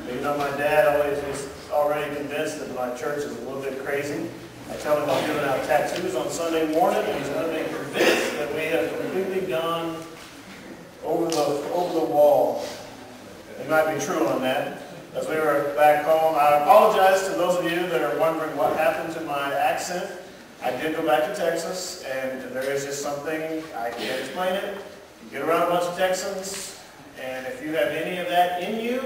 You know, my dad always is already convinced that my church is a little bit crazy. I tell him I'm giving out tattoos on Sunday morning, and he's going to be convinced that we have completely gone over the wall. It might be true on that. As we were back home, I apologize to those of you that are wondering what happened to my accent. I did go back to Texas, and there is just something, I can't explain it. You get around a bunch of Texans, and if you have any of that in you,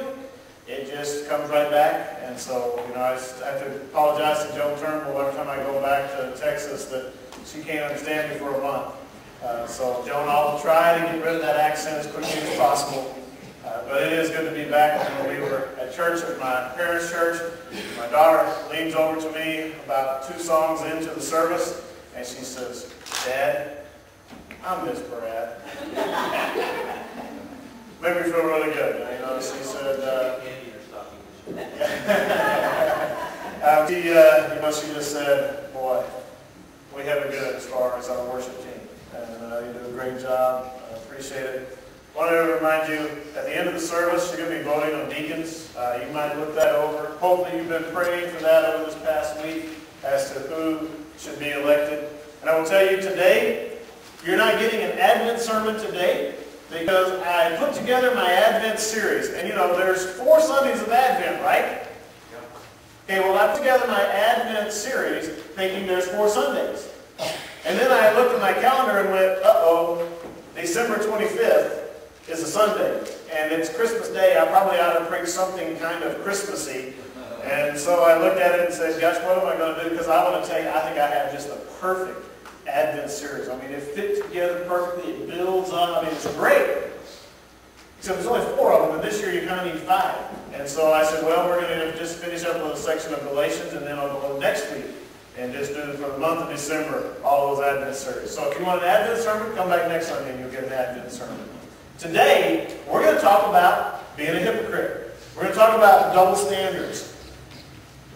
it just comes right back. And so, you know, I have to apologize to Joan Turnbull every time I go back to Texas that she can't understand me for a month. So, Joan, I'll try to get rid of that accent as quickly as possible. But it is good to be back. When we were at church, at my parents' church, my daughter leans over to me about 2 songs into the service, and she says, "Dad, I miss Brad." Made me feel really good. You know, she said, she just said, "Boy, we have it good as far as our worship team, and you do a great job. I appreciate it." I wanted to remind you, at the end of the service, you're going to be voting on deacons. You might look that over. Hopefully you've been praying for that over this past week as to who should be elected. And I will tell you today, you're not getting an Advent sermon today because I put together my Advent series. And you know, there's 4 Sundays of Advent, right? Okay, well, I put together my Advent series thinking there's 4 Sundays. And then I looked at my calendar and went, uh-oh, December 25th. Is a Sunday, and it's Christmas Day. I probably ought to preach something kind of Christmassy. And so I looked at it and said, gosh, what am I going to do? Because I want to tell you, I think I have just a perfect Advent series. I mean, it fits together perfectly. It builds up. I mean, it's great. Except there's only 4 of them, and this year you kind of need 5. And so I said, well, we're going to just finish up with a section of Galatians, and then I'll go next week and just do it for the month of December, all those Advent series. So if you want an Advent sermon, come back next Sunday and you'll get an Advent sermon. Today, we're going to talk about being a hypocrite. We're going to talk about double standards.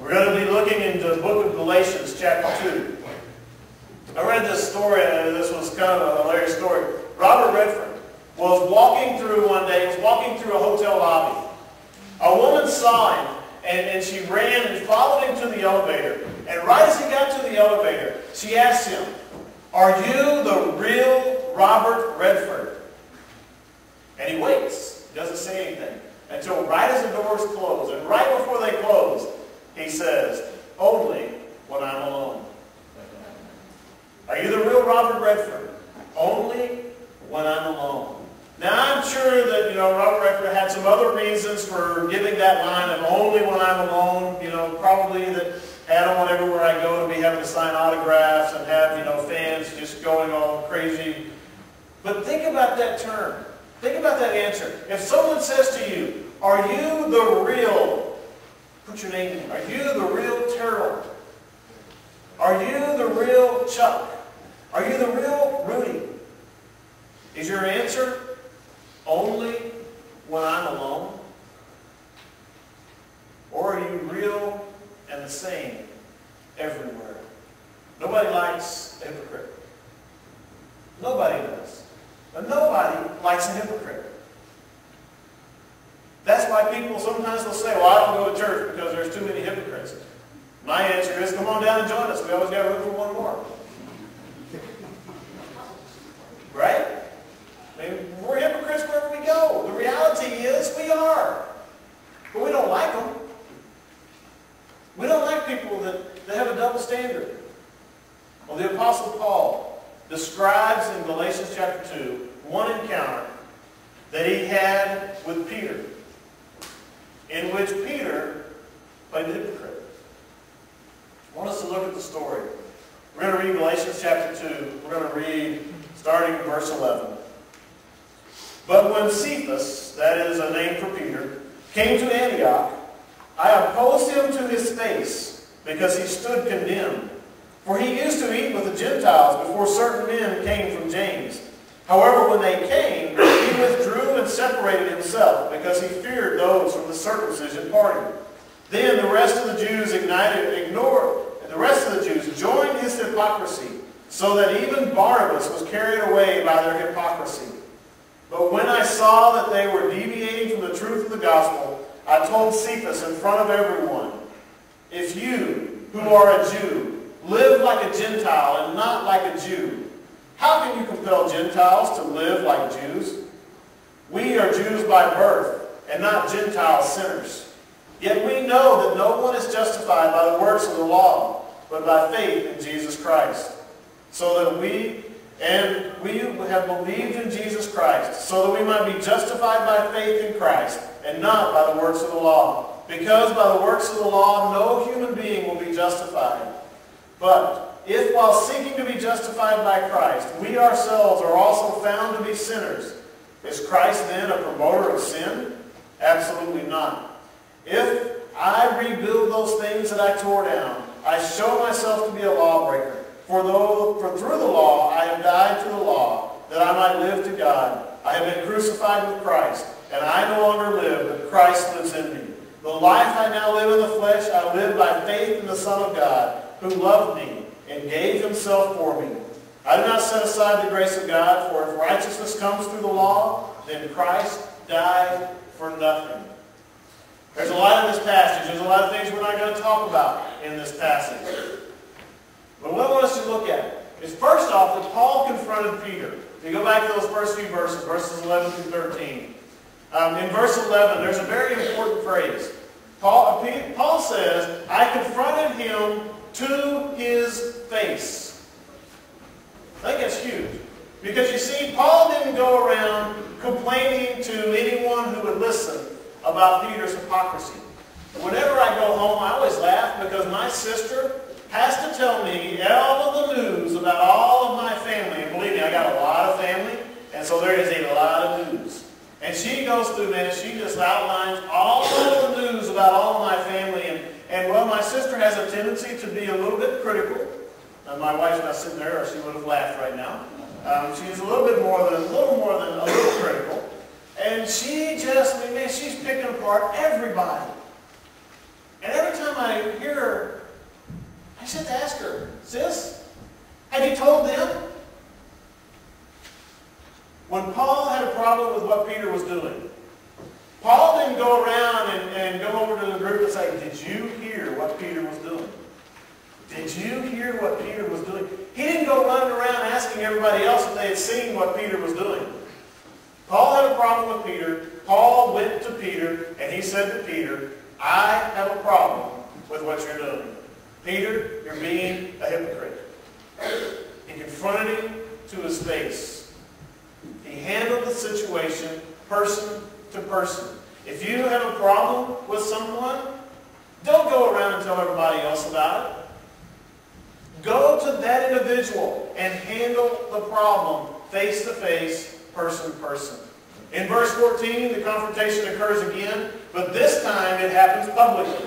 We're going to be looking into the book of Galatians, chapter 2. I read this story, and this was kind of a hilarious story. Robert Redford was walking through one day, a hotel lobby. A woman saw him, and she ran and followed him to the elevator. And right as he got to the elevator, she asked him, "Are you the real Robert Redford?" And he waits. He doesn't say anything until right as the doors close. And right before they close, he says, "Only when I'm alone." Are you the real Robert Redford? Only when I'm alone. Now, I'm sure that, Robert Redford had some other reasons for giving that line of "only when I'm alone." Probably that, I don't want everywhere I go to be having to sign autographs and have, fans just going all crazy. But think about that term. Think about that answer. If someone says to you, "Are you the real," put your name in. "Are you the real Terrell? Are you the real Chuck? Are you the real Rudy?" Is your answer, "Only when I'm alone"? Or are you real and the same everywhere? Nobody likes a hypocrite. Nobody does. But nobody likes a hypocrite. That's why people sometimes will say, "Well, I don't go to church because there's too many hypocrites." My answer is, come on down and join us. We always got room for one more. Right? I mean, we're hypocrites wherever we go. The reality is we are. But we don't like them. We don't like people that have a double standard. Well, the Apostle Paul describes in Galatians chapter 2 one encounter that he had with Peter, in which Peter played the hypocrite. I want us to look at the story. We're going to read Galatians chapter 2. We're going to read starting in verse 11. "But when Cephas," that is a name for Peter, "came to Antioch, I opposed him to his face, because he stood condemned. For he used to eat with the Gentiles before certain men came from James. However, when they came, he withdrew and separated himself, because he feared those from the circumcision party. Then the rest of the Jews joined his hypocrisy, so that even Barnabas was carried away by their hypocrisy. But when I saw that they were deviating from the truth of the the gospel, I told Cephas in front of everyone, if you, who are a Jew, live like a Gentile and not like a Jew, how can you compel Gentiles to live like Jews? We are Jews by birth, and not Gentile sinners. Yet we know that no one is justified by the works of the law, but by faith in Jesus Christ. So that we have believed in Jesus Christ, so that we might be justified by faith in Christ, and not by the works of the law. Because by the works of the law, no human being will be justified. But if while seeking to be justified by Christ, we ourselves are also found to be sinners, is Christ then a promoter of sin? Absolutely not. If I rebuild those things that I tore down, I show myself to be a lawbreaker. For through the law I have died to the law, that I might live to God. I have been crucified with Christ, and I no longer live, but Christ lives in me. The life I now live in the flesh, I live by faith in the Son of God, who loved me and gave himself for me. I do not set aside the grace of God, for if righteousness comes through the law, then Christ died for nothing. There's a lot in this passage. There's a lot of things we're not going to talk about in this passage. But what I want us to look at is, first off, that Paul confronted Peter. If you go back to those first few verses, verses 11 through 13. In verse 11, there's a very important phrase. Paul says, I confronted him to his face. I think that's huge. Because you see, Paul didn't go around complaining to anyone who would listen about Peter's hypocrisy. Whenever I go home, I always laugh because my sister has to tell me all of the news about all of my family. And believe me, I got a lot of family, and so there is a lot of news. And she goes through that, and she just outlines all of the news about all of my family. And well, my sister has a tendency to be a little bit critical. My wife's not sitting there, or she would have laughed right now. She's a little more than a little critical. And she just, man, she's picking apart everybody. And every time I hear her, I just have to ask her, sis, have you told them? When Paul had a problem with what Peter was doing, Paul didn't go around and go over to the group and say, did you hear what Peter was doing? Did you hear what Peter was doing? He didn't go running around asking everybody else if they had seen what Peter was doing. Paul had a problem with Peter. Paul went to Peter and he said to Peter, I have a problem with what you're doing. Peter, you're being a hypocrite. He confronted him to his face. He handled the situation person to person. If you have a problem with someone, don't go around and tell everybody else about it. Go to that individual and handle the problem face to face, person to person. In verse 14, the confrontation occurs again, but this time it happens publicly.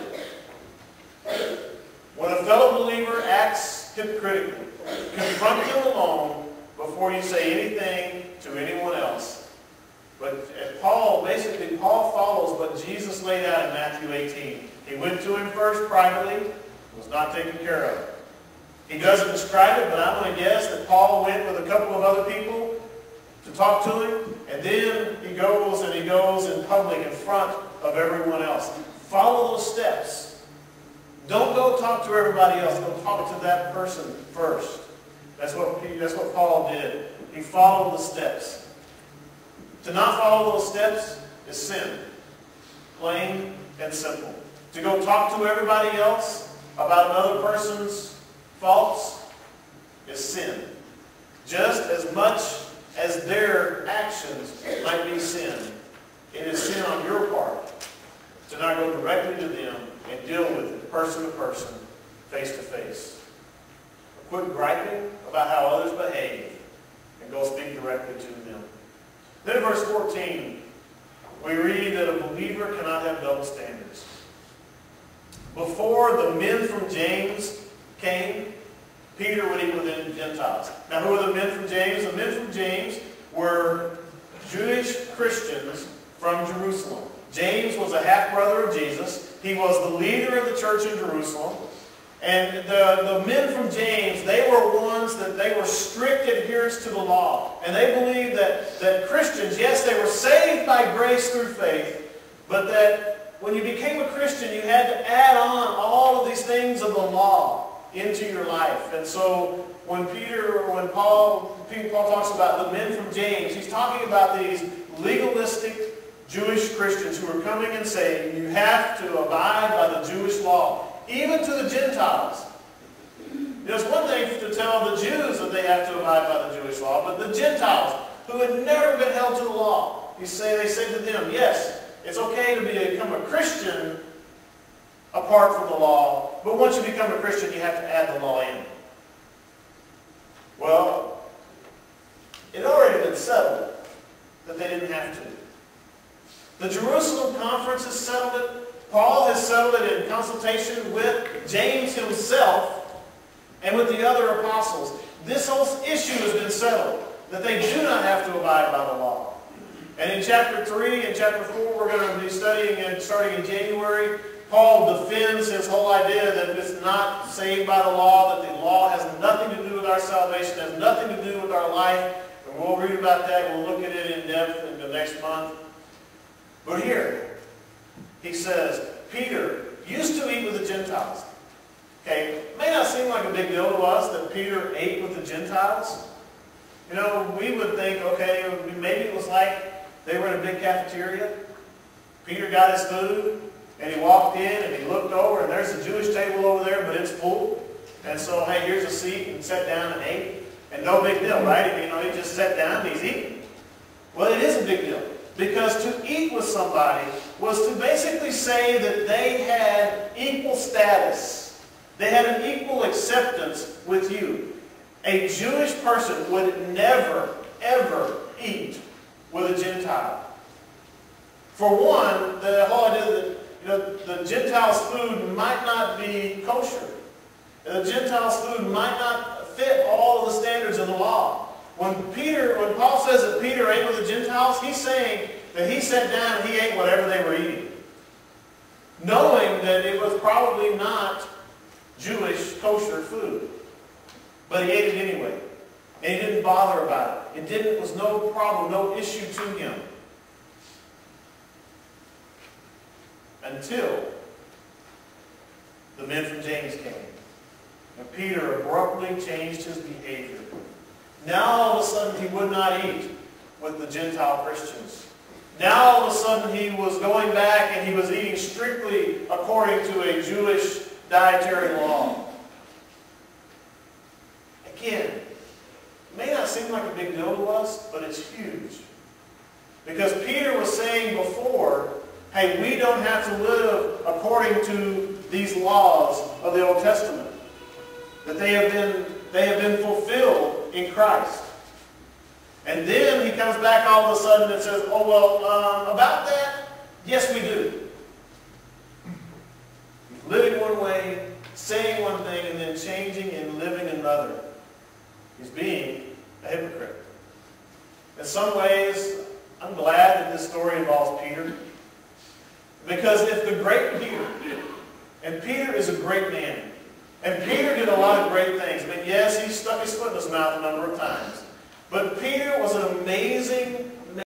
When a fellow believer acts hypocritically, confront them alone before you say anything to anyone else. But Paul follows what Jesus laid out in Matthew 18. He went to him first privately, was not taken care of. He doesn't describe it, but I'm going to guess that Paul went with a couple of other people to talk to him, and then he goes in public in front of everyone else. Follow those steps. Don't go talk to everybody else. Go talk to that person first. That's what Paul did. He followed the steps. To not follow those steps is sin. Plain and simple. To go talk to everybody else about another person's faults is sin. Just as much as their actions might be sin, it is sin on your part to not go directly to them and deal with it person to person, face to face. Quit griping about how others behave and go speak directly to them. Then in verse 14, we read that a believer cannot have double standards. Before the men from James came, Peter would eat with the Gentiles. Now, who are the men from James? The men from James were Jewish Christians from Jerusalem. James was a half-brother of Jesus. He was the leader of the church in Jerusalem. And the men from James, they were ones that they were strict adherents to the law. And they believed that Christians, yes, they were saved by grace through faith, but that when you became a Christian, you had to add on all of these things of the law into your life. And so when Paul talks about the men from James, he's talking about these legalistic Jewish Christians who are coming and saying, you have to abide by the Jewish law, even to the Gentiles. It's one thing to tell the Jews that they have to abide by the Jewish law, but the Gentiles, who had never been held to the law, they said to them, yes, it's okay to become a Christian apart from the law, but once you become a Christian, you have to add the law in. Well, it had already been settled that they didn't have to. The Jerusalem Conference has settled it. Paul has settled it in consultation with James himself and with the other apostles. This whole issue has been settled, that they do not have to abide by the law. And in chapter 3 and chapter 4, we're going to be studying and starting in January, Paul defends his whole idea that it's not saved by the law, that the law has nothing to do with our salvation, has nothing to do with our life. And we'll read about that. We'll look at it in depth in the next month. But here, he says, Peter used to eat with the Gentiles. Okay, it may not seem like a big deal to us that Peter ate with the Gentiles. You know, we would think, okay, maybe it was like they were in a big cafeteria. Peter got his food, and he walked in, and he looked over, and there's a Jewish table over there, but it's full. And so, hey, here's a seat, and sat down and ate. And no big deal, right? You know, he just sat down and he's eating. Well, it is a big deal. Because to eat with somebody was to basically say that they had equal status. They had an equal acceptance with you. A Jewish person would never, ever eat with a Gentile. For one, the whole idea that the Gentiles' food might not be kosher. The Gentiles' food might not fit all of the standards of the law. When Paul says that Peter ate with the Gentiles, he's saying that he sat down and he ate whatever they were eating, knowing that it was probably not Jewish kosher food. But he ate it anyway. And he didn't bother about it. It was no problem, no issue to him. Until the men from James came. And Peter abruptly changed his behavior. Now all of a sudden he would not eat with the Gentile Christians. Now all of a sudden he was going back and he was eating strictly according to a Jewish dietary law. Again, it may not seem like a big deal to us, but it's huge. Because Peter was saying before, hey, we don't have to live according to these laws of the Old Testament. That they have been fulfilled in Christ. And then he comes back all of a sudden and says, oh, well, about that, yes, we do. Living one way, saying one thing, and then changing and living another. He's being a hypocrite. In some ways, I'm glad that this story involves Peter. Because if the great Peter, and Peter is a great man, and Peter did a lot of great things. I mean, yes, he stuck his foot in his mouth a number of times. But Peter was an amazing